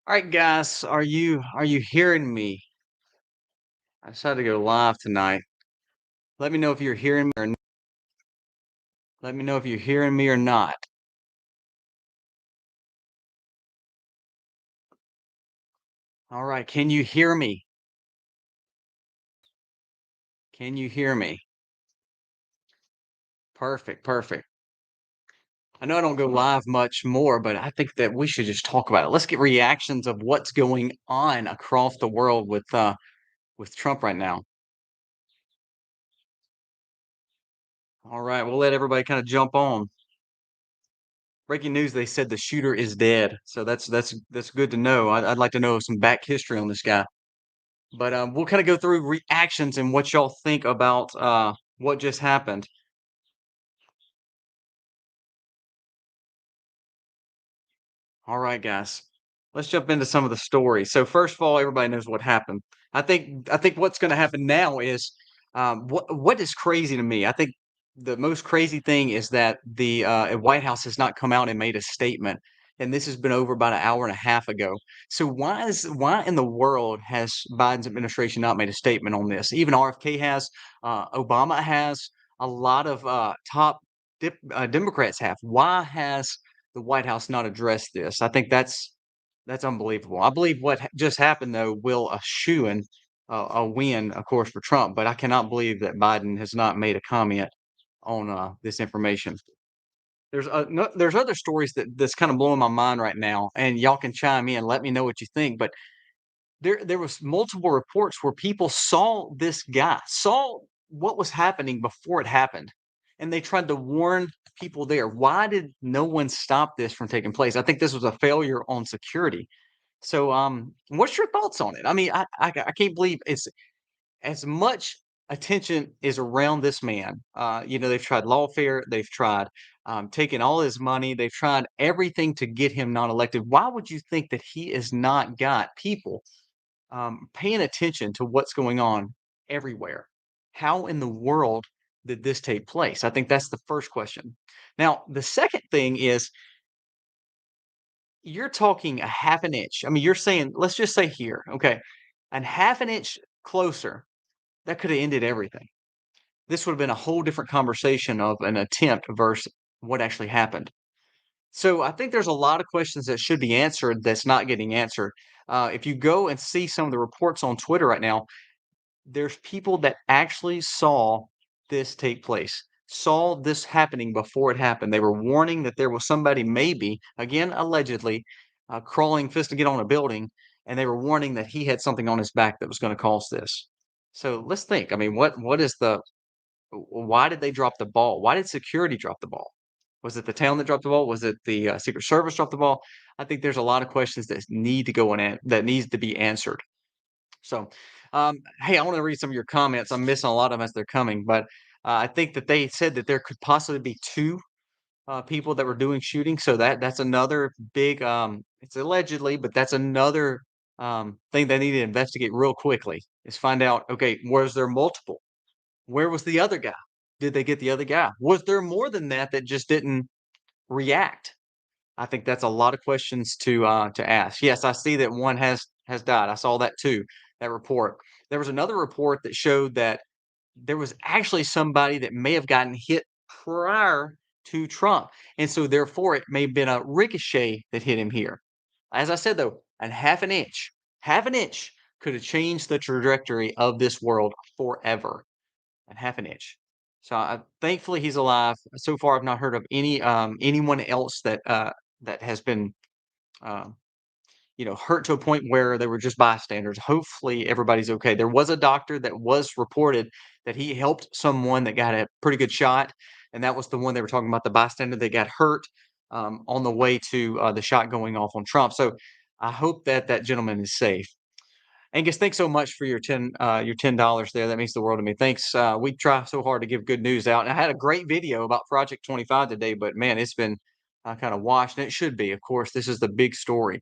All right, guys, are you hearing me? I decided to go live tonight. Let me know if you're hearing me let me know if you're hearing me or not. All right, can you hear me? Can you hear me? Perfect, perfect. I know I don't go live much more, but I think that we should just talk about it. Let's get reactions of what's going on across the world with Trump right now. All right, we'll let everybody kind of jump on. Breaking news, they said the shooter is dead. So that's good to know. I'd like to know some back history on this guy. But, we'll kinda go through reactions and what y'all think about, what just happened. Alright, guys. Let's jump into some of the stories. So, first of all, everybody knows what happened. I think what's gonna happen now is, what is crazy to me, I think the most crazy thing is that the, White House has not come out and made a statement, and this has been over about an hour and a half ago. So, why in the world has Biden's administration not made a statement on this? Even RFK has, Obama has, a lot of, top Democrats have. Why has the White House not addressed this? I think that's unbelievable. I believe what just happened though will eschew in a win, of course, for Trump. But I cannot believe that Biden has not made a comment on this information. There's other stories that's kind of blowing my mind right now, and y'all can chime in. Let me know what you think. But there was multiple reports where people saw this guy, saw what was happening before it happened, and they tried to warn people there. Why did no one stop this from taking place? I think this was a failure on security. So, what's your thoughts on it? I mean, I can't believe it's as much attention is around this man. They've tried lawfare, they've tried taking all his money, they've tried everything to get him not elected. Why would you think that he has not got people paying attention to what's going on everywhere? How in the world did this take place? I think that's the first question. Now, the second thing is you're talking a half an inch. I mean, you're saying, let's just say here, okay, and half an inch closer, that could have ended everything. This would have been a whole different conversation of an attempt versus what actually happened. So I think there's a lot of questions that should be answered that's not getting answered. If you go and see some of the reports on Twitter right now, there's people that actually saw this take place, saw this happening before it happened. They were warning that there was somebody maybe, again, allegedly, crawling fist to get on a building, and they were warning that he had something on his back that was gonna cause this. So let's think. I mean, what is the why did they drop the ball? Why did security drop the ball? Was it the town that dropped the ball? Was it the, Secret Service dropped the ball? I think there's a lot of questions that need to go in that needs to be answered. So, hey, I want to read some of your comments. I'm missing a lot of them as they're coming, but I think that they said that there could possibly be two people that were doing shooting. So that's another big. It's allegedly, but that's another thing they need to investigate real quickly. Is find out. Okay, was there multiple? Where was the other guy? Did they get the other guy? Was there more than that that just didn't react? I think that's a lot of questions to ask. Yes, I see that one has died. I saw that too, that report. There was another report that showed that there was actually somebody that may have gotten hit prior to Trump. And so therefore it may have been a ricochet that hit him here. As I said though, and half an inch could have changed the trajectory of this world forever. And half an inch. So thankfully he's alive. So far, I've not heard of anyone else that has been um, hurt to a point where they were just bystanders. Hopefully, everybody's okay. There was a doctor that was reported that he helped someone that got a pretty good shot, and that was the one they were talking about, the bystander that got hurt on the way to the shot going off on Trump. So I hope that that gentleman is safe. Angus, thanks so much for your $10 there. That means the world to me. Thanks. We try so hard to give good news out. And I had a great video about Project 25 today, but man, it's been kind of washed, and it should be. Of course, this is the big story.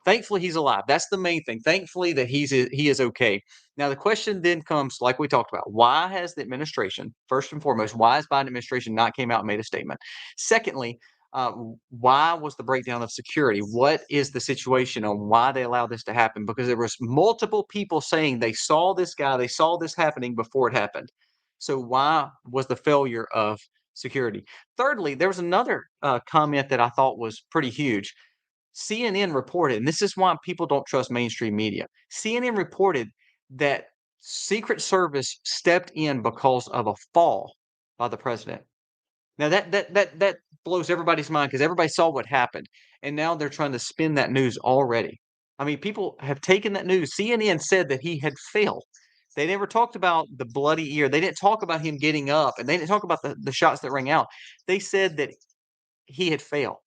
Thankfully, he's alive. That's the main thing. Thankfully, that he is okay. Now, the question then comes, like we talked about, why has the administration, first and foremost, why has Biden administration not came out and made a statement? Secondly, Why was the breakdown of security? What is the situation on why they allowed this to happen? Because there was multiple people saying they saw this guy, they saw this happening before it happened. So why was the failure of security? Thirdly, there was another comment that I thought was pretty huge. CNN reported, and this is why people don't trust mainstream media. CNN reported that Secret Service stepped in because of a fall by the president. Now that blows everybody's mind because everybody saw what happened, and now they're trying to spin that news already. I mean, people have taken that news. CNN said that he had failed. They never talked about the bloody ear. They didn't talk about him getting up, and they didn't talk about the shots that rang out. They said that he had failed.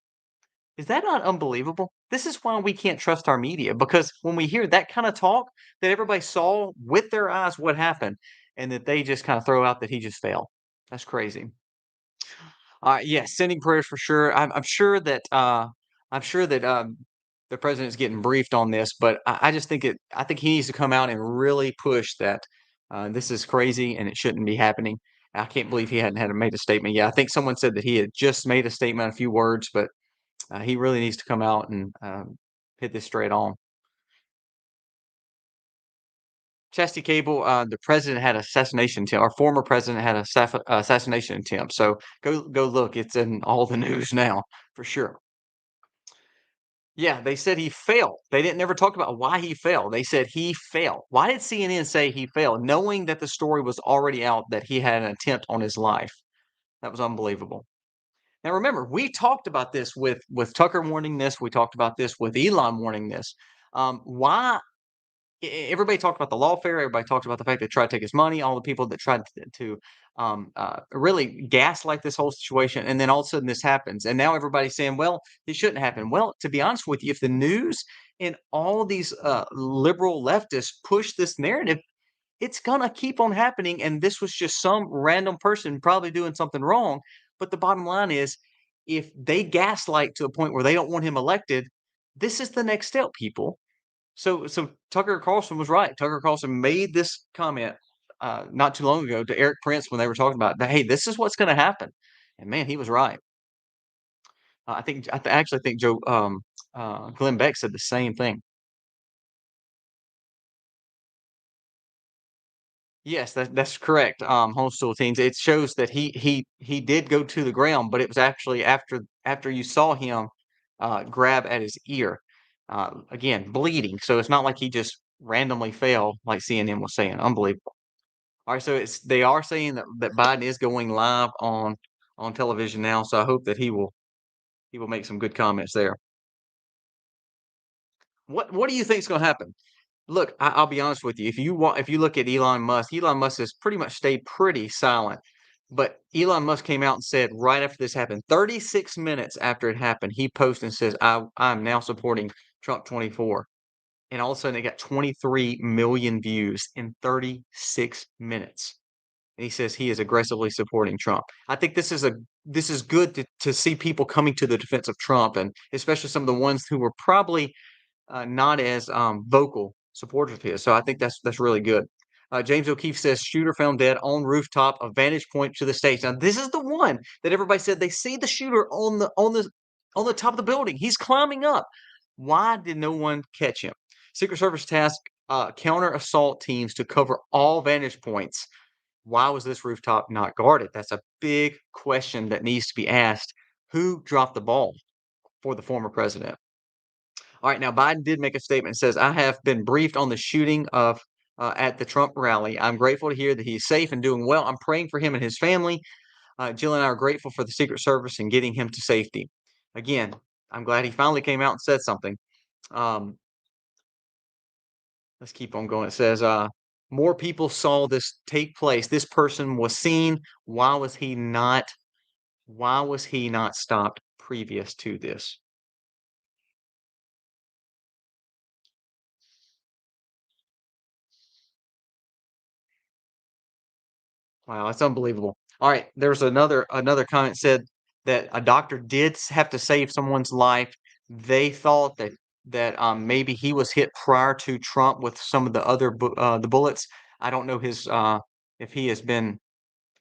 Is that not unbelievable? This is why we can't trust our media because when we hear that kind of talk that everybody saw with their eyes what happened, and that they just kind of throw out that he just failed. That's crazy. Yes, sending prayers for sure. I'm sure that the president's getting briefed on this, but I just think it. I think he needs to come out and really push that this is crazy and it shouldn't be happening. I can't believe he hadn't had made a statement. Yeah, I think someone said that he had just made a statement, a few words, but he really needs to come out and hit this straight on. Chastity Cable, the president had assassination attempt. Our former president had a assassination attempt. So go look. It's in all the news now for sure. Yeah, they said he failed. They didn't never talk about why he failed. They said he failed. Why did CNN say he failed, knowing that the story was already out that he had an attempt on his life? That was unbelievable. Now remember, we talked about this with Tucker warning this. We talked about this with Elon warning this. Why everybody talked about the lawfare. Everybody talked about the fact they tried to take his money. All the people that tried to really gaslight this whole situation, and then all of a sudden this happens, and now everybody's saying, "Well, it shouldn't happen." Well, to be honest with you, if the news and all these liberal leftists push this narrative, it's gonna keep on happening. And this was just some random person probably doing something wrong. But the bottom line is, if they gaslight to a point where they don't want him elected, this is the next step, people. So Tucker Carlson was right. Tucker Carlson made this comment not too long ago to Eric Prince when they were talking about that. Hey, this is what's going to happen, and man, he was right. I actually think Joe Glenn Beck said the same thing. Yes, that's correct. Homeschool teens. It shows that he did go to the ground, but it was actually after you saw him grab at his ear, again bleeding. So it's not like he just randomly fell, like CNN was saying. Unbelievable. Alright, so they are saying that Biden is going live on television now, so I hope that he will make some good comments there. What do you think is gonna happen? Look, I'll be honest with you. If you look at Elon Musk has pretty much stayed pretty silent. But Elon Musk came out and said right after this happened, 36 minutes after it happened, he posted and says, I'm now supporting Trump 24. And all of a sudden it got 23 million views in 36 minutes. And he says he is aggressively supporting Trump. I think this is good to see people coming to the defense of Trump, and especially some of the ones who were probably not as vocal supporters of his. So I think that's really good. James O'Keefe says shooter found dead on rooftop of vantage point to the stage. Now this is the one that everybody said they see the shooter on the top of the building. He's climbing up. Why did no one catch him? Secret Service tasked counter assault teams to cover all vantage points. Why was this rooftop not guarded? That's a big question that needs to be asked. Who dropped the ball for the former president? All right, now Biden did make a statement. It says, "I have been briefed on the shooting of at the Trump rally. I'm grateful to hear that he's safe and doing well. I'm praying for him and his family. Jill and I are grateful for the Secret Service and getting him to safety." Again, I'm glad he finally came out and said something. Um, let's keep on going. It says, "More people saw this take place. This person was seen. Why was he not? Why was he not stopped previous to this?" Wow, that's unbelievable. All right, there's another comment said that a doctor did have to save someone's life. They thought that maybe he was hit prior to Trump with some of the other the bullets. I don't know his if he has been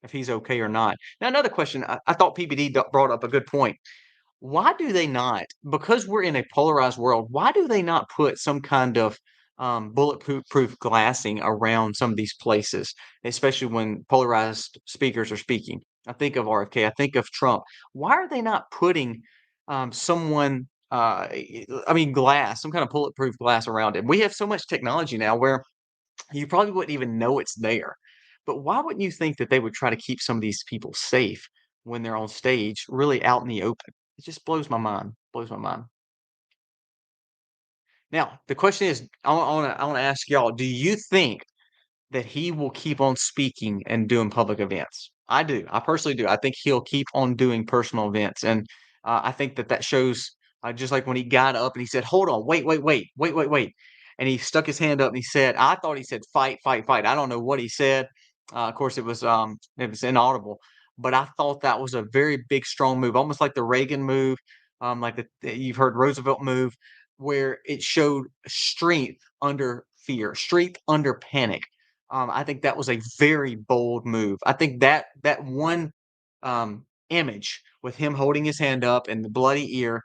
if he's okay or not. Now another question. I thought PBD brought up a good point. why do they not, because we're in a polarized world, why do they not put some kind of bulletproof proof glassing around some of these places, especially when polarized speakers are speaking? I think of RFK, I think of Trump. Why are they not putting someone, I mean, glass, some kind of bulletproof glass around it? We have so much technology now where you probably wouldn't even know it's there. But why wouldn't you think that they would try to keep some of these people safe when they're on stage, really out in the open? It just blows my mind. Blows my mind. Now, the question is, I wanna ask y'all, do you think that he will keep on speaking and doing public events? I do. I personally do. I think he'll keep on doing personal events, and I think that that shows, just like when he got up and he said, "Hold on, wait, wait, wait, wait, wait, wait," and he stuck his hand up and he said, I thought he said, "Fight, fight, fight." I don't know what he said. Of course, it was inaudible, but I thought that was a very big, strong move, almost like the Reagan move, like you've heard Roosevelt move, where it showed strength under fear, strength under panic. I think that was a very bold move. I think that that one image with him holding his hand up and the bloody ear,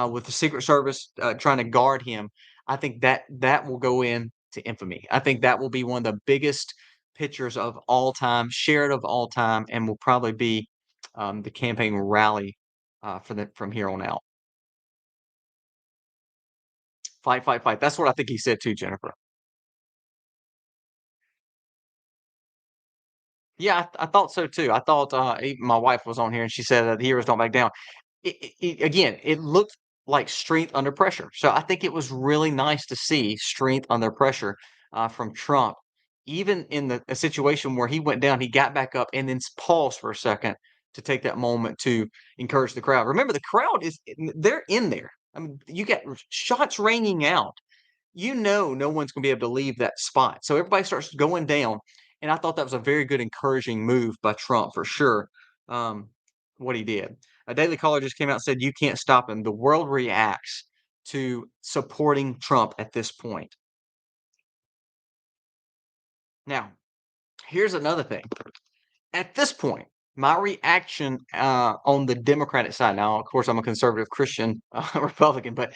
with the Secret Service trying to guard him, I think that that will go into infamy. I think that will be one of the biggest pictures of all time, shared of all time, and will probably be the campaign rally for the from here on out. Fight, fight, fight. That's what I think he said too, Jennifer. Yeah, I thought so too. I thought, my wife was on here and she said that the heroes don't back down. Again, it looked like strength under pressure. So I think it was really nice to see strength under pressure from Trump. Even in a situation where he went down, he got back up and then paused for a second to take that moment to encourage the crowd. Remember, the crowd they're in there. I mean, you got shots raining out, no one's gonna be able to leave that spot. So everybody starts going down, and I thought that was a very good encouraging move by Trump for sure. Um, what he did. A Daily Caller just came out and said, "You can't stop him." The world reacts to supporting Trump at this point. Now, here's another thing. At this point, my reaction on the Democratic side. Now, of course, I'm a conservative Christian Republican, but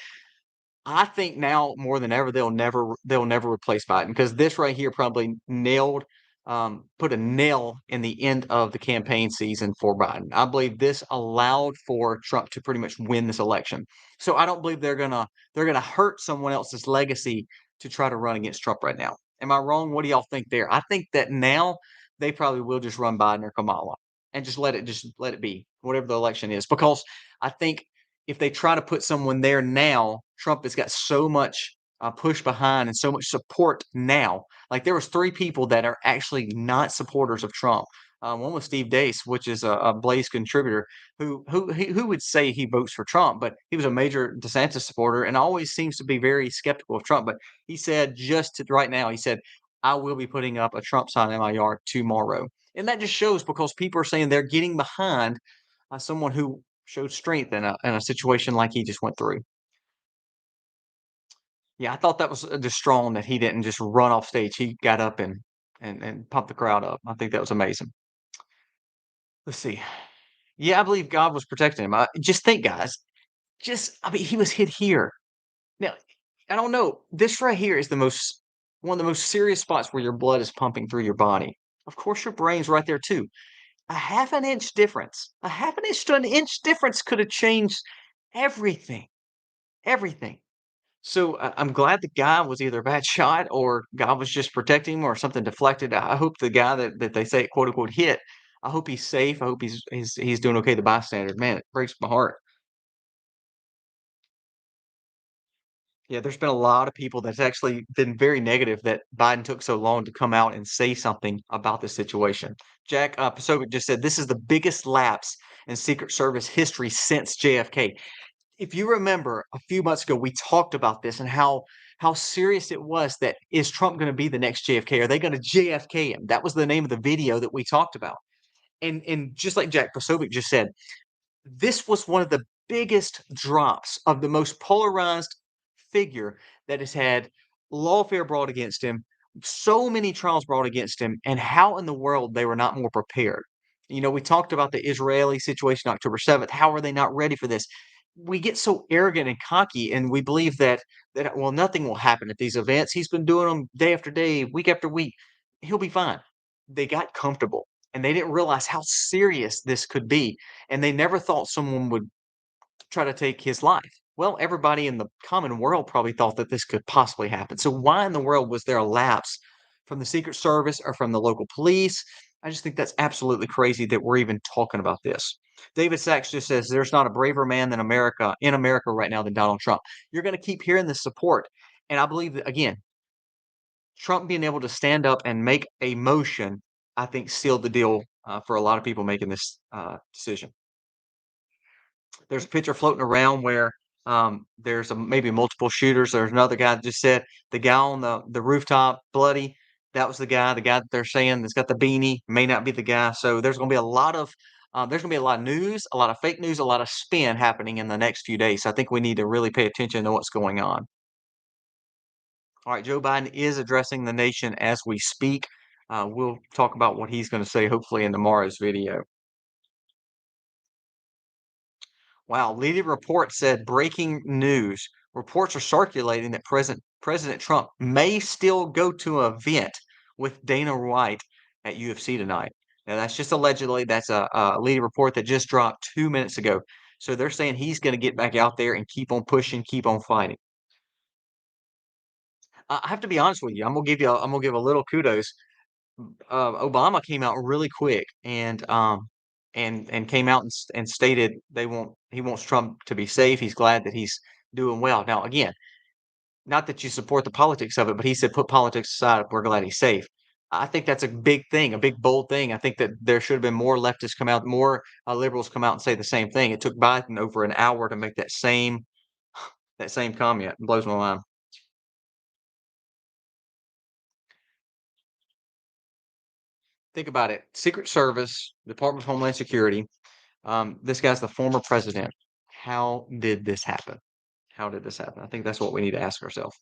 I think now more than ever they'll never replace Biden because this right here probably put a nail in the end of the campaign season for Biden. I believe this allowed for Trump to pretty much win this election. So I don't believe they're gonna hurt someone else's legacy to try to run against Trump right now. Am I wrong? What do y'all think there? I think that now they probably will just run Biden or Kamala and just let it be whatever the election is because I think if they try to put someone there now, Trump has got so much push behind and so much support now. Like there was three people that are actually not supporters of Trump. One was Steve Deace, which is a Blaze contributor who would say he votes for Trump, but he was a major DeSantis supporter and always seems to be very skeptical of Trump. But he said right now, he said, "I will be putting up a Trump sign in my yard tomorrow," and that just shows because people are saying they're getting behind someone who showed strength in a situation like he just went through. Yeah, I thought that was just strong that he didn't just run off stage. He got up and pumped the crowd up. I think that was amazing. Let's see. Yeah, I believe God was protecting him. Just think, guys. I mean, he was hit here. Now, I don't know. This right here is the most one of the most serious spots where your blood is pumping through your body. Of course, your brain's right there too. A half an inch difference, a half an inch to an inch difference could have changed everything. Everything. So, I'm glad the guy was either a bad shot or God was just protecting him or something deflected. I hope the guy that they say, quote, unquote, "hit," I hope he's safe. I hope he's doing okay, the bystander. Man, it breaks my heart. Yeah, there's been a lot of people that's actually been very negative that Biden took so long to come out and say something about this situation. Jack, Posobiec just said, "This is the biggest lapse in Secret Service history since JFK." If you remember a few months ago, we talked about this and how serious it was that is Trump going to be the next JFK? Are they going to JFK him? That was the name of the video that we talked about. And just like Jack Posobiec just said, this was one of the biggest drops of the most polarized figure that has had lawfare brought against him, so many trials brought against him, and how in the world they were not more prepared. We talked about the Israeli situation October 7th. How are they not ready for this? we get so arrogant and cocky, and we believe that well, nothing will happen at these events. He's been doing them day after day, week after week. He'll be fine. They got comfortable, and they didn't realize how serious this could be, and they never thought someone would try to take his life. Well, everybody in the common world probably thought that this could possibly happen. So why in the world was there a lapse from the Secret Service or from the local police? I just think that's absolutely crazy that we're even talking about this. David Sachs just says there's not a braver man than America in America right now than Donald Trump. You're going to keep hearing this support. And I believe that again, Trump being able to stand up and make a motion, I think sealed the deal for a lot of people making this decision. There's a picture floating around where there's maybe multiple shooters. There's another guy that just said the guy on the rooftop, bloody. That was the guy. The guy that they're saying that's got the beanie may not be the guy. So there's going to be a lot of news, a lot of fake news, a lot of spin happening in the next few days. So I think we need to really pay attention to what's going on. All right, Joe Biden is addressing the nation as we speak. We'll talk about what he's going to say hopefully in tomorrow's video. Wow, leading report said breaking news. Reports are circulating that President Trump may still go to an event with Dana White at UFC tonight. Now that's just allegedly. That's a leading report that just dropped 2 minutes ago. So they're saying he's going to get back out there and keep on pushing, keep on fighting. I have to be honest with you. I'm gonna give a little kudos. Obama came out really quick and came out and stated he wants Trump to be safe. He's glad that he's doing well. Now, again, not that you support the politics of it, but he said put politics aside. We're glad he's safe. I think that's a big thing, a big bold thing. I think that there should have been more leftists come out, more liberals come out and say the same thing. It took Biden over an hour to make that same comment. It blows my mind. Think about it: Secret Service, Department of Homeland Security. This guy's the former president. How did this happen? How did this happen? I think that's what we need to ask ourselves.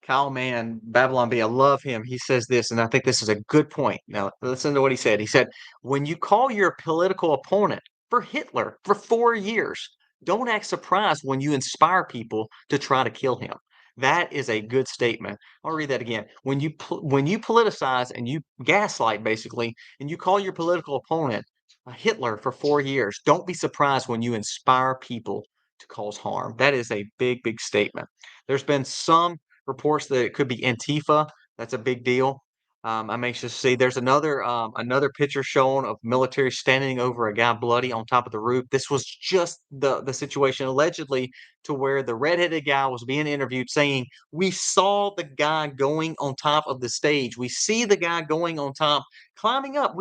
Kyle Mann, Babylon B, I love him. He says this, and I think this is a good point. Now, listen to what he said. He said, when you call your political opponent for Hitler for 4 years, don't act surprised when you inspire people to try to kill him. That is a good statement. I'll read that again. When you politicize and you gaslight basically, and you call your political opponent a Hitler for 4 years, don't be surprised when you inspire people to cause harm. That is a big, big statement. There's been some reports that it could be Antifa. That's a big deal. I'm anxious to see. There's another picture shown of military standing over a guy bloody on top of the roof. This was just the situation allegedly to where the redheaded guy was being interviewed saying, "We saw the guy going on top of the stage. We see the guy going on top, climbing up.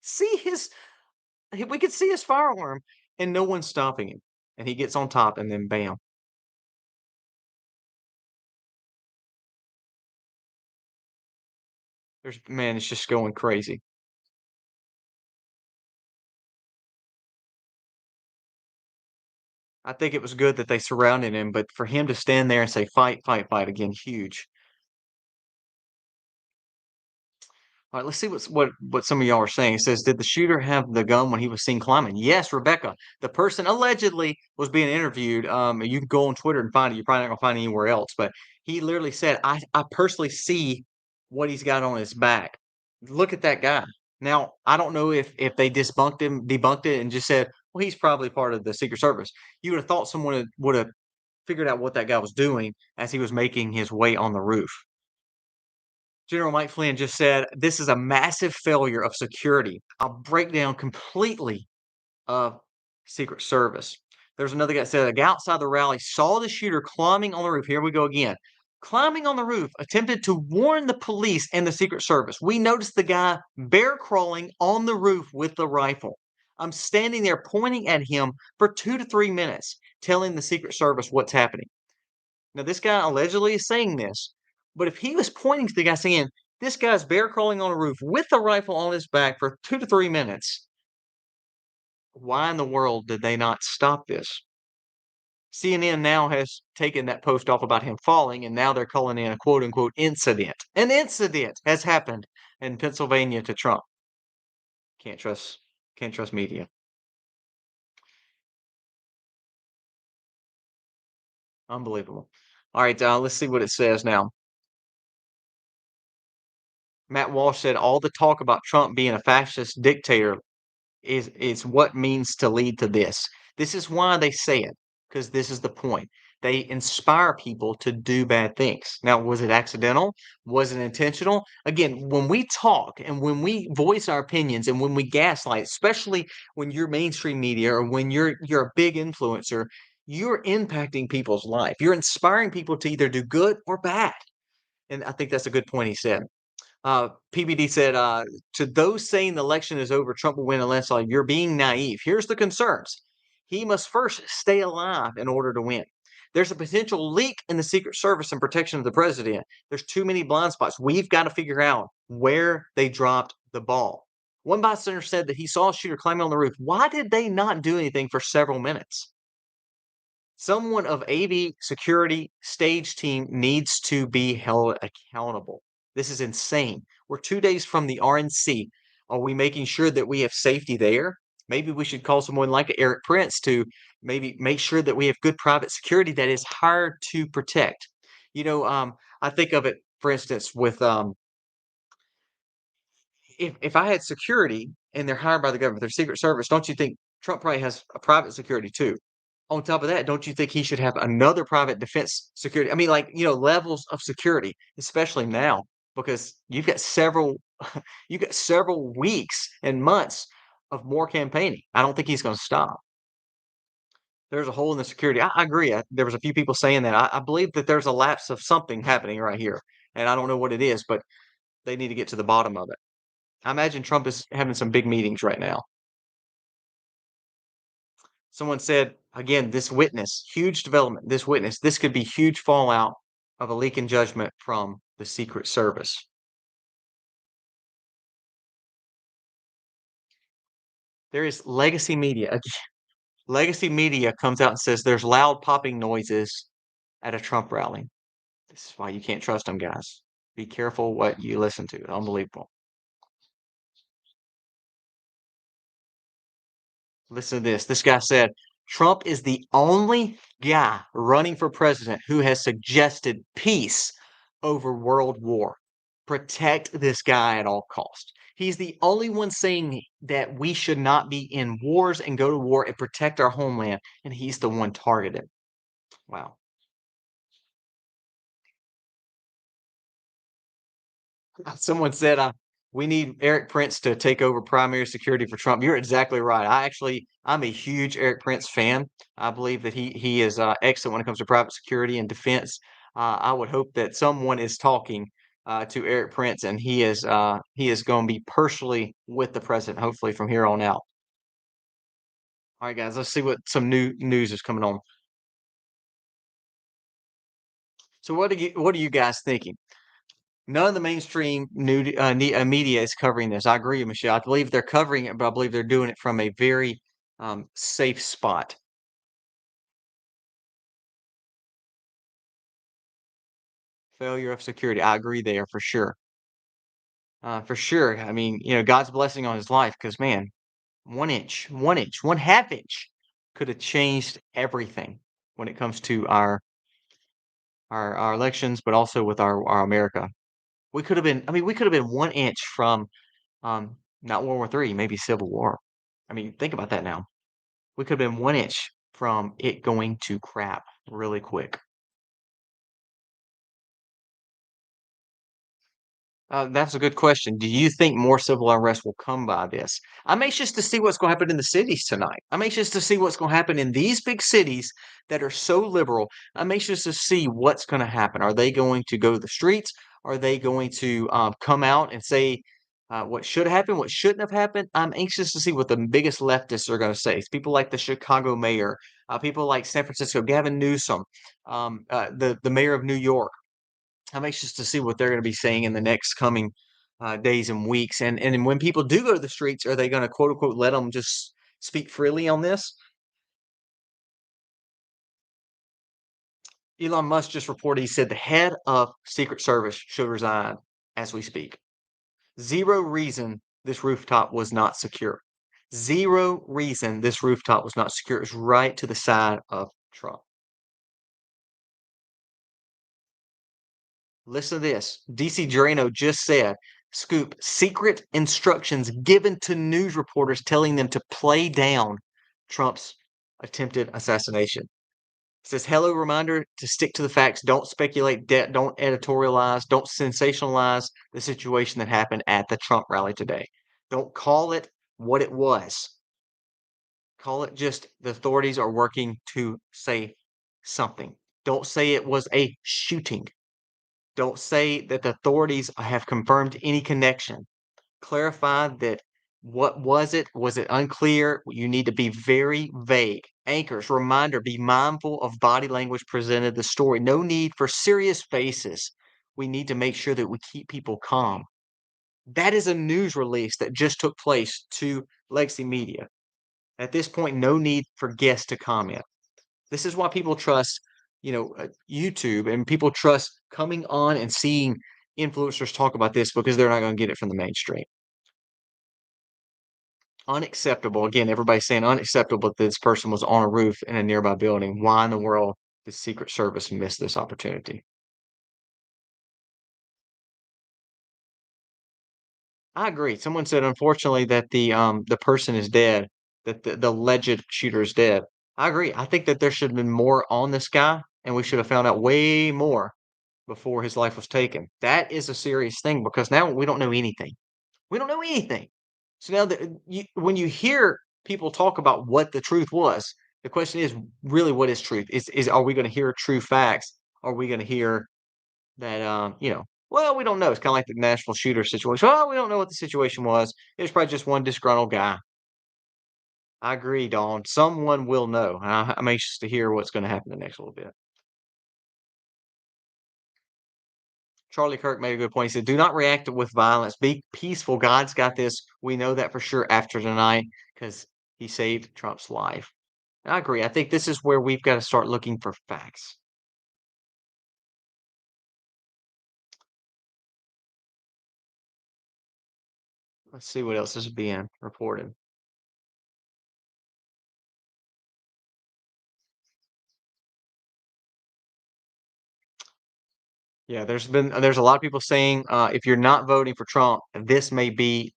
See his we can see his firearm, and no one's stopping him." And he gets on top, and then bam. Man, it's just going crazy. I think it was good that they surrounded him, but for him to stand there and say, "Fight, fight, fight," again, huge. All right, let's see what some of y'all are saying. It says, "Did the shooter have the gun when he was seen climbing?" Yes, Rebecca. The person allegedly was being interviewed. You can go on Twitter and find it. You're probably not gonna find it anywhere else, but he literally said, "I personally see what he's got on his back. Look at that guy." Now, I don't know if they debunked it, and just said, "Well, he's probably part of the Secret Service." You would have thought someone would have figured out what that guy was doing as he was making his way on the roof. General Mike Flynn just said, "This is a massive failure of security, a breakdown completely of Secret Service." There's another guy that said, "A guy outside the rally saw the shooter climbing on the roof." Here we go again. Climbing on the roof, attempted to warn the police and the Secret Service. We noticed the guy bear crawling on the roof with the rifle. I'm standing there pointing at him for 2 to 3 minutes, telling the Secret Service what's happening. Now, this guy allegedly is saying this, but if he was pointing to the guy saying, "This guy's bear crawling on a roof with a rifle on his back for 2 to 3 minutes," why in the world did they not stop this? CNN now has taken that post off about him falling, and now they're calling in a quote unquote incident. An incident has happened in Pennsylvania to Trump. Can't trust, can't trust media. Unbelievable. All right, let's see what it says now. Matt Walsh said all the talk about Trump being a fascist dictator is what means to lead to this. This is why they say it, because this is the point. They inspire people to do bad things. Now, was it accidental? Was it intentional? Again, when we talk and when we voice our opinions and when we gaslight, especially when you're mainstream media or when you're a big influencer, you're impacting people's life. You're inspiring people to either do good or bad. And I think that's a good point he said. PBD said, to those saying the election is over, Trump will win a landslide. You're being naive. Here's the concerns. He must first stay alive in order to win. There's a potential leak in the Secret Service and protection of the president. There's too many blind spots. We've got to figure out where they dropped the ball. One bystander said that he saw a shooter climbing on the roof. Why did they not do anything for several minutes? Someone of AV security stage team needs to be held accountable. This is insane. We're 2 days from the RNC. Are we making sure that we have safety there? Maybe we should call someone like Eric Prince to maybe make sure that we have good private security that is hired to protect. You know, I think of it, for instance, with if I had security and they're hired by the government, they're Secret Service, don't you think Trump probably has a private security too? On top of that, don't you think he should have another private defense security? I mean, like, levels of security, especially now, because you've got several weeks and months of more campaigning. I don't think he's going to stop. There's a hole in the security. I agree. There was a few people saying that. I believe that there's a lapse of something happening right here, and I don't know what it is, but they need to get to the bottom of it. I imagine Trump is having some big meetings right now. Someone said, again, this witness, huge development, this witness, this could be huge fallout of a leak in judgment from the Secret Service. There is legacy media. Legacy media comes out and says there's loud popping noises at a Trump rally. This is why you can't trust them, guys. Be careful what you listen to. Unbelievable. Listen to this. This guy said Trump is the only guy running for president who has suggested peace over world war. Protect this guy at all costs. He's the only one saying that we should not be in wars and go to war and protect our homeland, and he's the one targeted. Wow. Someone said, we need Eric Prince to take over primary security for Trump. You're exactly right. I'm a huge Eric Prince fan. I believe that he is excellent when it comes to private security and defense. I would hope that someone is talking to Eric Prince, and he is going to be personally with the president, hopefully from here on out. All right, guys, let's see what some new news is coming on. So, what are you guys thinking? None of the mainstream media is covering this. I agree with Michelle. I believe they're covering it, but I believe they're doing it from a very safe spot. Failure of security. I agree there for sure. For sure. I mean, God's blessing on his life because, man, 1 inch, 1 inch, 1/2 inch could have changed everything when it comes to our elections, but also with our America. We could have been, I mean, we could have been 1 inch from not World War III, maybe Civil War. I mean, think about that now. We could have been 1 inch from it going to crap really quick. That's a good question. Do you think more civil unrest will come by this? I'm anxious to see what's going to happen in the cities tonight. I'm anxious to see what's going to happen in these big cities that are so liberal. I'm anxious to see what's going to happen. Are they going to go to the streets? Are they going to come out and say what should happen, what shouldn't have happened? I'm anxious to see what the biggest leftists are going to say. It's people like the Chicago mayor, people like San Francisco, Gavin Newsom, the mayor of New York. I'm anxious to see what they're going to be saying in the next coming days and weeks. And when people do go to the streets, are they going to quote unquote let them just speak freely on this? Elon Musk just reported he said the head of Secret Service should resign as we speak. Zero reason this rooftop was not secure. Zero reason this rooftop was not secure. It was right to the side of Trump. Listen to this. DC Drano just said, Scoop, secret instructions given to news reporters telling them to play down Trump's attempted assassination. It says, hello, reminder to stick to the facts. Don't speculate, don't editorialize, don't sensationalize the situation that happened at the Trump rally today. Don't call it what it was. Call it just the authorities are working to say something. Don't say it was a shooting. Don't say that the authorities have confirmed any connection. Clarify that what was it? Was it unclear? You need to be very vague. Anchors, reminder, be mindful of body language presented the story. No need for serious faces. We need to make sure that we keep people calm. That is a news release that just took place to Legacy Media. At this point, no need for guests to comment. This is why people trust, YouTube, and people trust coming on and seeing influencers talk about this because they're not going to get it from the mainstream. Unacceptable. Again, everybody's saying unacceptable that this person was on a roof in a nearby building. Why in the world did Secret Service miss this opportunity? I agree. Someone said, unfortunately, that the person is dead, that the alleged shooter is dead. I agree. I think that there should have been more on this guy, and we should have found out way more before his life was taken. That is a serious thing because now we don't know anything. We don't know anything. So now when you hear people talk about what the truth was, the question is really what is truth? Is are we going to hear true facts? Are we going to hear that well, we don't know. It's kind of like the national shooter situation. Oh, we don't know what the situation was. It's probably just one disgruntled guy. I agree, Dawn. Someone will know. I'm anxious to hear what's going to happen the next little bit. Charlie Kirk made a good point. He said, "Do not react with violence. Be peaceful. God's got this. We know that for sure after tonight because he saved Trump's life." I agree. I think this is where we've got to start looking for facts. Let's see what else is being reported. Yeah, there's a lot of people saying if you're not voting for Trump, this may be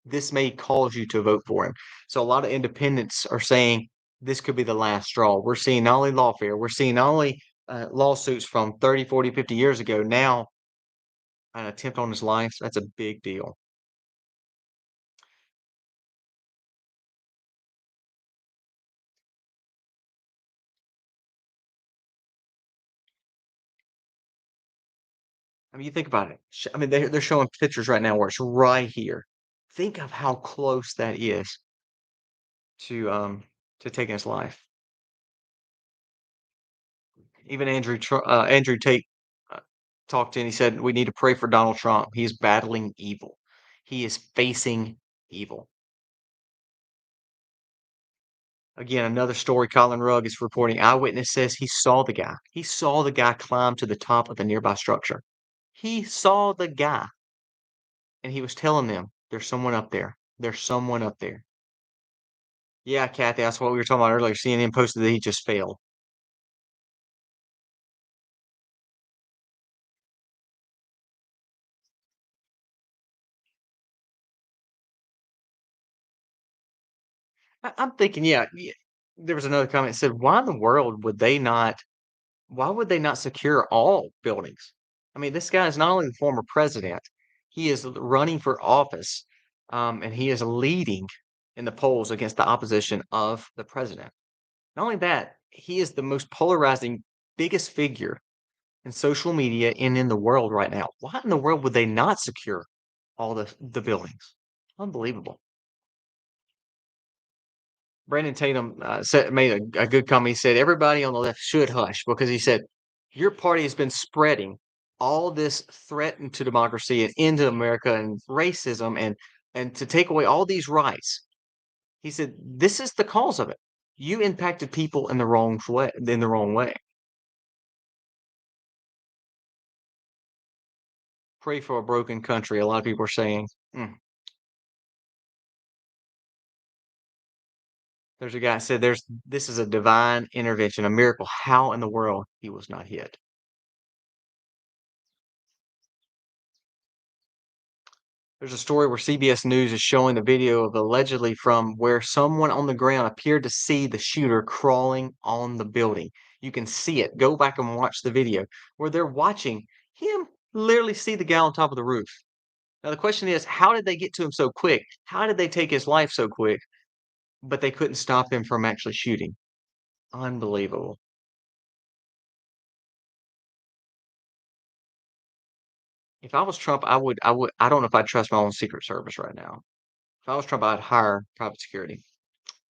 this may cause you to vote for him. So a lot of independents are saying this could be the last straw. We're seeing not only lawfare, we're seeing not only lawsuits from 30, 40, 50 years ago. Now an attempt on his life. That's a big deal. I mean, you think about it. I mean, they're showing pictures right now where it's right here. Think of how close that is to to taking his life. Even Andrew Tate uh, talked and he said we need to pray for Donald Trump. He is battling evil. He is facing evil. Again, another story. Colin Rugg is reporting. Eyewitness says he saw the guy. He saw the guy climb to the top of the nearby structure. He saw the guy, and he was telling them, "There's someone up there. There's someone up there." Yeah, Kathy, that's what we were talking about earlier. CNN posted that he just failed. I'm thinking, yeah, there was another comment that said, "Why in the world would they not why would they not secure all buildings?" I mean, this guy is not only the former president, he is running for office, and he is leading in the polls against the opposition of the president. Not only that, he is the most polarizing, biggest figure in social media and in the world right now. Why in the world would they not secure all the buildings? Unbelievable. Brandon Tatum made a good comment. He said everybody on the left should hush because he said your party has been spreading all this threat into democracy and into America and racism and to take away all these rights. He said this is the cause of it. You impacted people in the wrong way. In the wrong way. Pray for a broken country. A lot of people are saying. Mm. There's a guy said there's this is a divine intervention, a miracle. How in the world he was not hit? There's a story where CBS News is showing the video of allegedly from where someone on the ground appeared to see the shooter crawling on the building. You can see it. Go back and watch the video where they're watching him literally see the guy on top of the roof. Now, the question is, how did they get to him so quick? How did they take his life so quick? But they couldn't stop him from actually shooting. Unbelievable. If I was Trump, I don't know if I'd trust my own Secret Service right now. If I was Trump, I'd hire private security.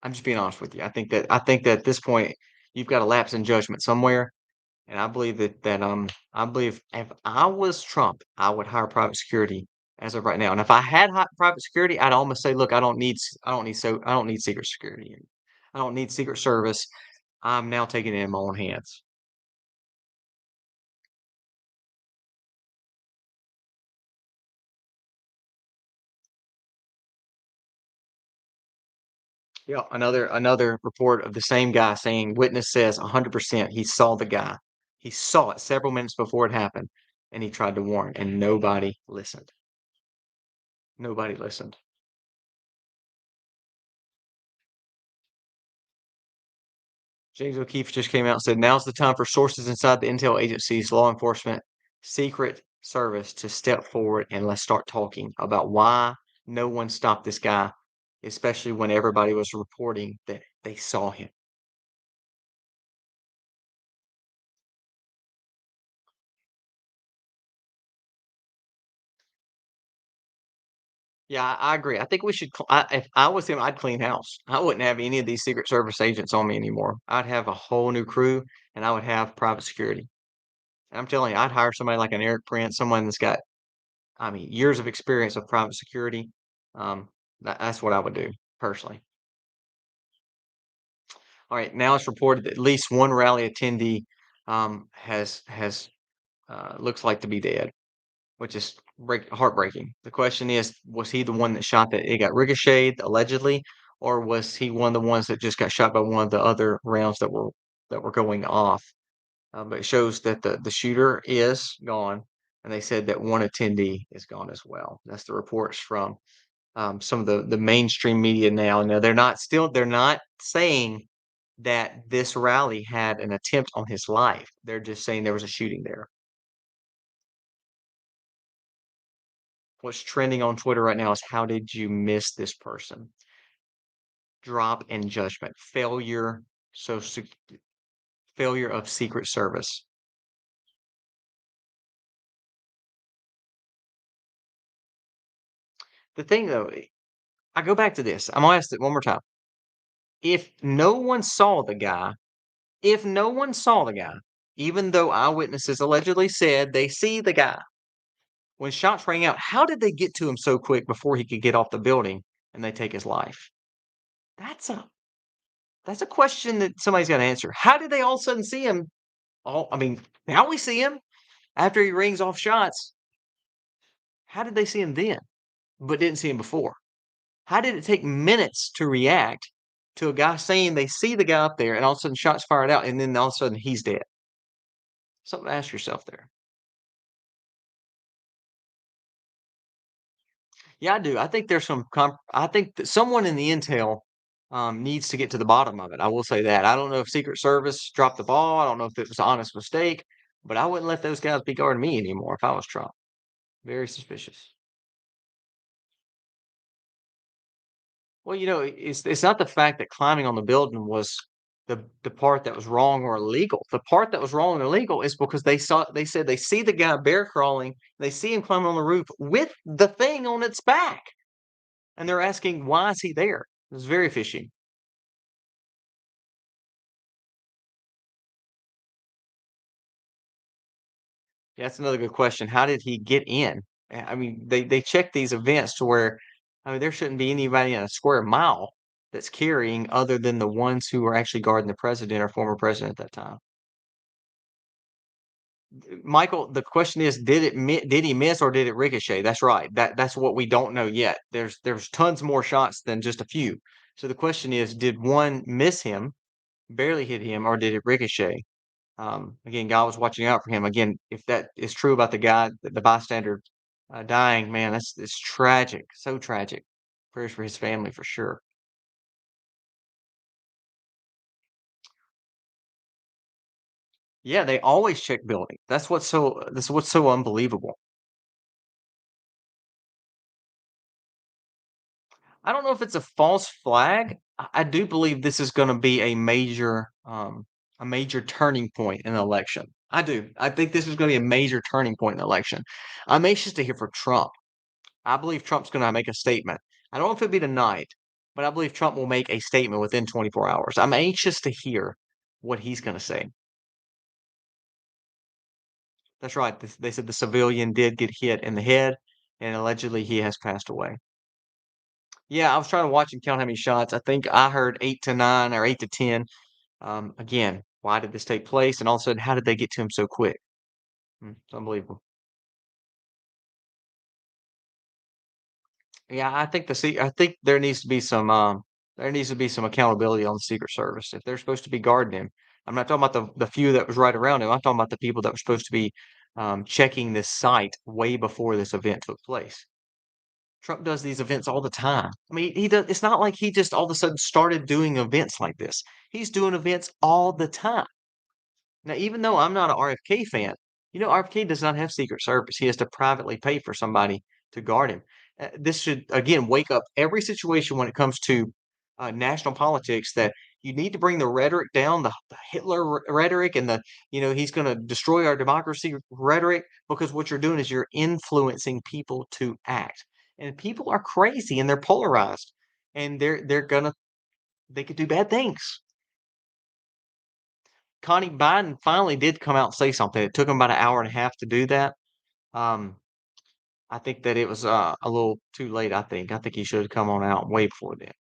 I'm just being honest with you. I think that at this point, you've got a lapse in judgment somewhere, and I believe I believe if I was Trump, I would hire private security as of right now. And if I had private security, I'd almost say, look, I don't need secret security. I don't need Secret Service. I'm now taking it in my own hands. Yeah, another report of the same guy saying witness says 100% he saw the guy. He saw it several minutes before it happened, and he tried to warn, and nobody listened. Nobody listened. James O'Keefe just came out and said, "Now's the time for sources inside the intel agencies, law enforcement, Secret Service to step forward and let's start talking about why no one stopped this guy, especially when everybody was reporting that they saw him." Yeah, I agree. I think we should. If I was him, I'd clean house. I wouldn't have any of these Secret Service agents on me anymore. I'd have a whole new crew, and I would have private security. I'm telling you, I'd hire somebody like an Eric Prince, someone that's got, I mean, years of experience of private security. Um, that's what I would do personally. All right, now it's reported that at least one rally attendee has looks like to be dead, which is heartbreaking. The question is, was he the one that shot that it got ricocheted allegedly, or was he one of the ones that just got shot by one of the other rounds that were going off? But it shows that the shooter is gone, and they said that one attendee is gone as well. That's the reports from some of the mainstream media now. Now they're not saying that this rally had an attempt on his life. They're just saying there was a shooting there. What's trending on Twitter right now is how did you miss this person? Drop in judgment, so sec- failure of Secret Service. The thing though, I go back to this. I'm gonna ask it one more time. If no one saw the guy, if no one saw the guy, even though eyewitnesses allegedly said they see the guy, when shots rang out, how did they get to him so quick before he could get off the building and they take his life? That's a that's a question that somebody's got to answer. How did they all of a sudden see him? I mean, now we see him after he rings off shots. How did they see him then, but didn't see him before? How did it take minutes to react to a guy saying they see the guy up there and all of a sudden shots fired out and then all of a sudden he's dead? Something to ask yourself there. Yeah, I do. I think there's I think that someone in the intel needs to get to the bottom of it. I will say that. I don't know if Secret Service dropped the ball. I don't know if it was an honest mistake, but I wouldn't let those guys be guarding me anymore if I was Trump. Very suspicious. Well, it's not the fact that climbing on the building was the part that was wrong or illegal. The part that was wrong and illegal is because they said they see the guy bear crawling, they see him climbing on the roof with the thing on its back, and they're asking why is he there? It's very fishy. Yeah, that's another good question. How did he get in? I mean, they check these events to where, I mean, there shouldn't be anybody in a square mile that's carrying other than the ones who are actually guarding the president or former president at that time. Michael, the question is, did he miss or did it ricochet? That's right. That's what we don't know yet. There's tons more shots than just a few. So the question is, did one miss him, barely hit him, or did it ricochet? Again, God was watching out for him. Again, if that is true about the guy, the bystander dying, man, that's it's tragic, so tragic. Prayers for his family for sure. Yeah, they always check building. That's what's so unbelievable. I don't know if it's a false flag. I do believe this is gonna be a major turning point in the election. I do. I think this is gonna be a major turning point in the election. I'm anxious to hear from Trump. I believe Trump's gonna make a statement. I don't know if it'll be tonight, but I believe Trump will make a statement within 24 hours. I'm anxious to hear what he's gonna say. That's right. They said the civilian did get hit in the head, and allegedly he has passed away. Yeah, I was trying to watch and count how many shots. I think I heard 8 to 9 or 8 to 10. Again, why did this take place? And all of a sudden, how did they get to him so quick? It's unbelievable. Yeah, I think there needs to be some accountability on the Secret Service. If they're supposed to be guarding him, I'm not talking about the few that was right around him. I'm talking about the people that were supposed to be checking this site way before this event took place. Trump does these events all the time. I mean, he does. It's not like he just all of a sudden started doing events like this. He's doing events all the time. Now, even though I'm not an RFK fan, you know, RFK does not have Secret Service. He has to privately pay for somebody to guard him. This should, again, wake up every situation when it comes to national politics that you need to bring the rhetoric down, the Hitler rhetoric and he's going to destroy our democracy rhetoric because what you're doing is you're influencing people to act. And people are crazy and they're polarized and they could do bad things. Connie Biden finally did come out and say something. It took him about an hour and a half to do that. Um, I think that it was, a little too late, I think. I think he should have come on out way before then.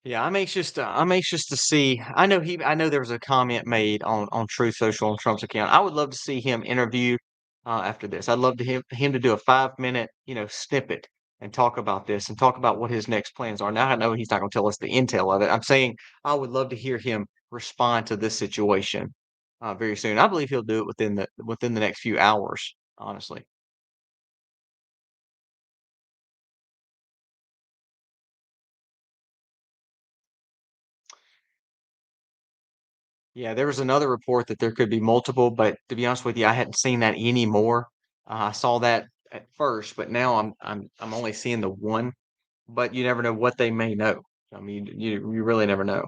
Yeah, I'm anxious to see. I know there was a comment made on Truth Social on Trump's account. I would love to see him interview after this. I'd love to him to do a 5 minute snippet and talk about this and talk about what his next plans are. Now I know he's not going to tell us the intel of it. I'm saying I would love to hear him respond to this situation very soon. I believe he'll do it within the next few hours. Honestly. Yeah, there was another report that there could be multiple, but to be honest with you, I hadn't seen that anymore. I saw that at first, but now I'm only seeing the one. But you never know what they may know. I mean, you really never know.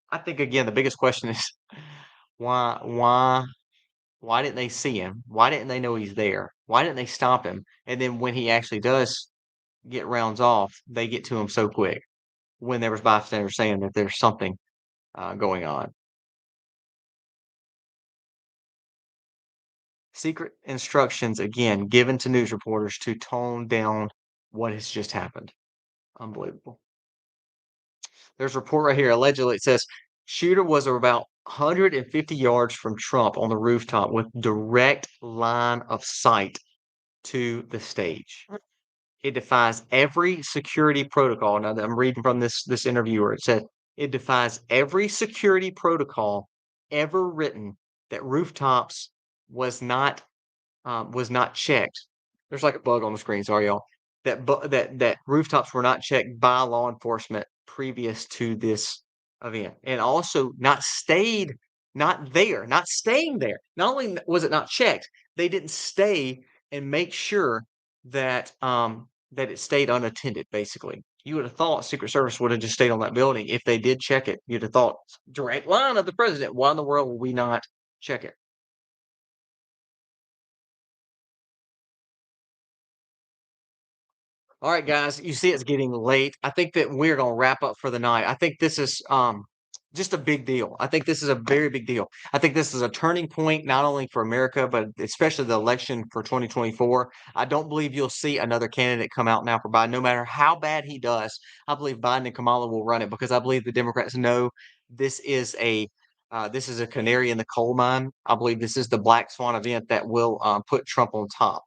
I think again, the biggest question is why why why didn't they see him? Why didn't they know he's there? Why didn't they stop him? And then when he actually does get rounds off, they get to him so quick when there was bystanders saying that there's something going on. Secret instructions, again, given to news reporters to tone down what has just happened. Unbelievable. There's a report right here. Allegedly, it says shooter was about 150 yards from Trump on the rooftop with direct line of sight to the stage. It defies every security protocol. Now that I'm reading from this interviewer, it said it defies every security protocol ever written that rooftops was not was not checked. There's like a bug on the screen, sorry, y'all. That rooftops were not checked by law enforcement previous to this event, and also not staying there. Not only was it not checked, they didn't stay and make sure that it stayed unattended, basically. You would have thought Secret Service would have just stayed on that building if they did check it. You'd have thought, direct line of the president. Why in the world would we not check it? All right, guys, you see it's getting late. I think that we're going to wrap up for the night. I think this is just a big deal. I think this is a very big deal. I think this is a turning point not only for America but especially the election for 2024. I don't believe you'll see another candidate come out now for Biden no matter how bad he does. I believe Biden and Kamala will run it because I believe the Democrats know this is a this is a canary in the coal mine. I believe this is the black swan event that will put Trump on top.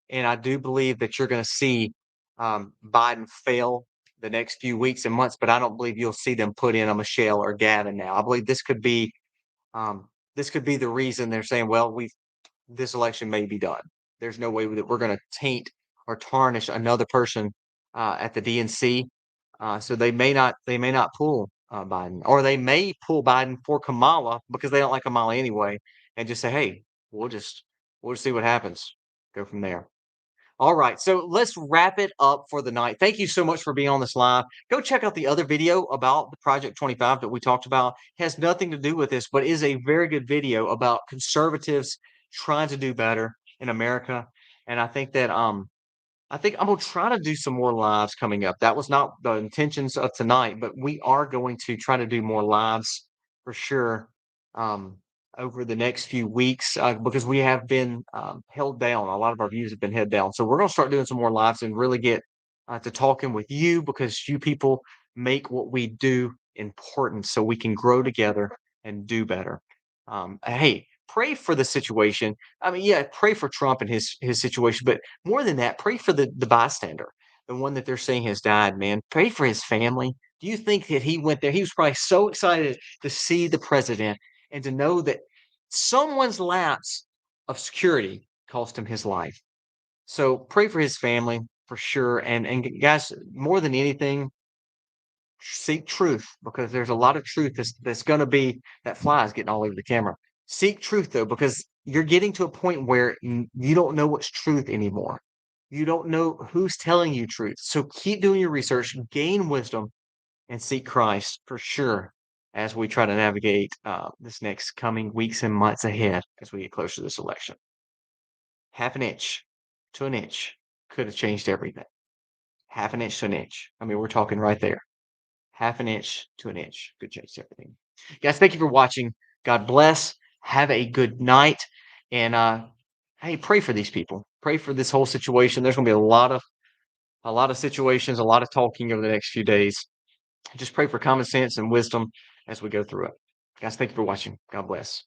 And I do believe that you're going to see Biden fail the next few weeks and months, but I don't believe you'll see them put in a Michelle or Gavin now. I believe um, this could be the reason they're saying, well, this election may be done. There's no way that we're going to taint or tarnish another person at the DNC. So they may not pull Biden, or they may pull Biden for Kamala because they don't like Kamala anyway, and just say, hey, we'll just we'll just see what happens. Go from there. All right, so let's wrap it up for the night. Thank you so much for being on this live. Go check out the other video about the Project 25 that we talked about. It has nothing to do with this, but is a very good video about conservatives trying to do better in America. And I think I'm gonna try to do some more lives coming up. That was not the intentions of tonight, but we are going to try to do more lives for sure um, over the next few weeks because we have been held down. A lot of our views have been held down. So we're gonna start doing some more lives and really get to talking with you because you people make what we do important so we can grow together and do better. Hey, pray for the situation. I mean, yeah, pray for Trump and his situation, but more than that, pray for the bystander, the one that they're saying has died, man. Pray for his family. Do you think that he went there? He was probably so excited to see the president and to know that someone's lapse of security cost him his life. So pray for his family for sure. And guys, more than anything, seek truth because there's a lot of truth that's going to be that fly is getting all over the camera. Seek truth though, because you're getting to a point where you don't know what's truth anymore. You don't know who's telling you truth. So keep doing your research, gain wisdom, and seek Christ for sure as we try to navigate this next coming weeks and months ahead as we get closer to this election. Half an inch to an inch could have changed everything. Half an inch to an inch. I mean, we're talking right there. Half an inch to an inch could change everything. Guys, thank you for watching. God bless. Have a good night. And hey, pray for these people. Pray for this whole situation. There's gonna be a lot of situations, a lot of talking over the next few days. Just pray for common sense and wisdom as we go through it. Guys, thank you for watching. God bless.